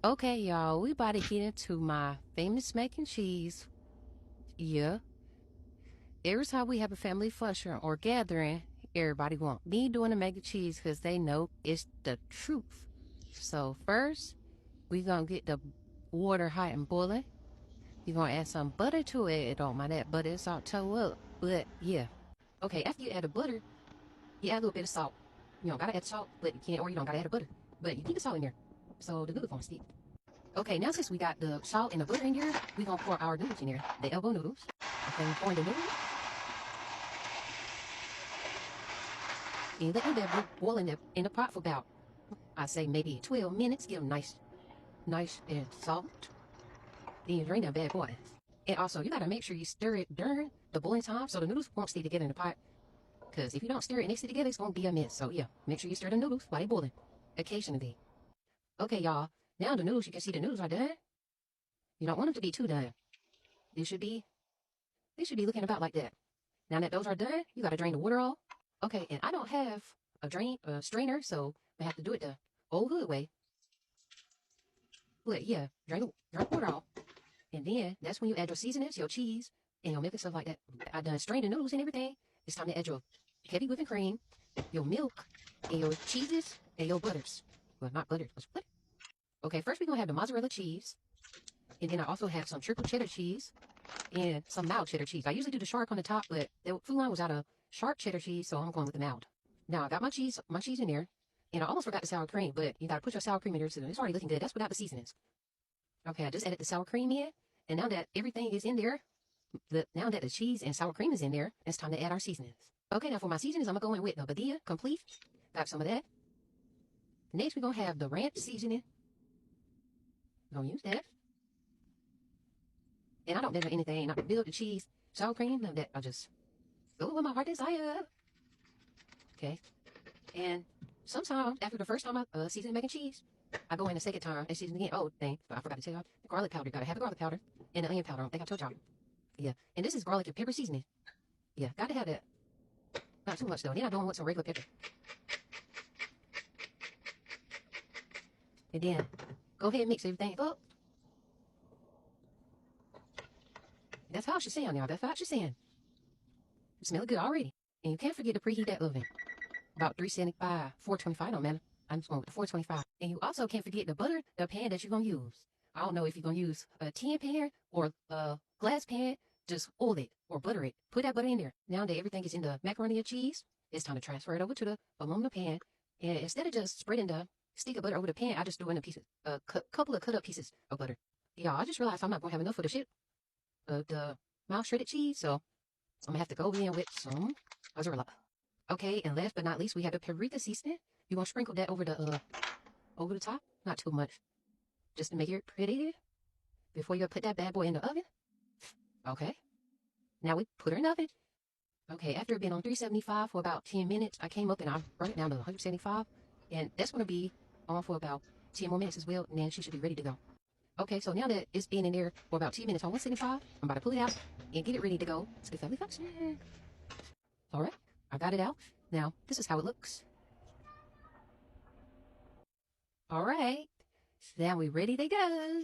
Okay, y'all, we about to get into my famous mac and cheese. Yeah, every time we have a family function or gathering, everybody want me doing the mac and cheese because they know it's the truth. So first, we gonna get the water hot and boiling. You gonna add some butter to it. It don't mind that butter is all toe up, but yeah. Okay, after you add the butter, you add a little bit of salt. You don't gotta add salt, but you can't, or you don't gotta add the butter, but you keep the salt in there so the noodles won't stick. Okay, now since we got the salt and the butter in here, we gonna pour our noodles in there, the elbow noodles. Okay, we're pouring the noodles. And let them boil in the pot for about, I say maybe 12 minutes. Give them nice and soft. Then you drain that bad boy. And also, you gotta make sure you stir it during the boiling time so the noodles won't stay together in the pot. Because if you don't stir it and they stay together, it's gonna be a mess. So yeah, make sure you stir the noodles while they're boiling, occasionally. Okay, y'all. Now the noodles, you can see the noodles are done. You don't want them to be too done. They should be looking about like that. Now that those are done, you gotta drain the water off. Okay, and I don't have a strainer, so I have to do it the old hood way. But yeah, drain the water off. And then that's when you add your seasonings, your cheese, and your milk and stuff like that. I done strained the noodles and everything. It's time to add your heavy whipping cream, your milk, and your cheeses, and your butters. Well, not butter, but butter. Okay, first we're gonna have the mozzarella cheese. And then I also have some triple cheddar cheese and some mild cheddar cheese. I usually do the sharp on the top, but the food line was out of sharp cheddar cheese, so I'm going with the mild. Now I got my cheese in there, and I almost forgot the sour cream, but you gotta put your sour cream in there so it's already looking good. That's without the seasonings. Okay, I just added the sour cream in, and now that everything is in there, now that the cheese and sour cream is in there, it's time to add our seasonings. Okay, now for my seasonings, I'm gonna go in with the Badia Complete. Got some of that. Next, we're gonna have the ranch seasoning. Gonna use that. And I don't measure anything, not build the cheese, sour cream, none of that. I just go with my heart desire. Okay. And sometimes, after the first time I season mac and cheese, I go in the second time and season again. Oh, dang, I forgot to tell y'all. The garlic powder. Gotta have the garlic powder and the onion powder. I don't think I told y'all. Yeah. And this is garlic and pepper seasoning. Yeah, gotta have that. Not too much, though. And then I don't want some regular pepper. And then, go ahead and mix everything up. That's how she's saying, y'all. That's how she's saying. It smells good already. And you can't forget to preheat that oven. About 375, 425, don't matter. I'm just going with the 425. And you also can't forget the butter, the pan that you're going to use. I don't know if you're going to use a tin pan or a glass pan. Just oil it or butter it. Put that butter in there. Now that everything is in the macaroni and cheese, it's time to transfer it over to the aluminum pan. And instead of just spreading the stick of butter over the pan, I just threw in a couple of cut up pieces of butter. Y'all, I just realized I'm not going to have enough for the mild shredded cheese, so I'm going to have to go in with some mozzarella. Okay, and last but not least, we have the paprika seasoning. You're going to sprinkle that over the top. Not too much. Just to make it pretty before you put that bad boy in the oven. Okay. Now we put her in the oven. Okay, after it been on 375 for about 10 minutes, I came up and I brought it down to 175. And that's going to be on for about 10 more minutes as well, and then she should be ready to go. Okay, so now that it's been in there for about 10 minutes on 175, I'm about to pull it out and get it ready to go to the family function. All right, I got it out. Now, this is how it looks. All right, now we're ready to go.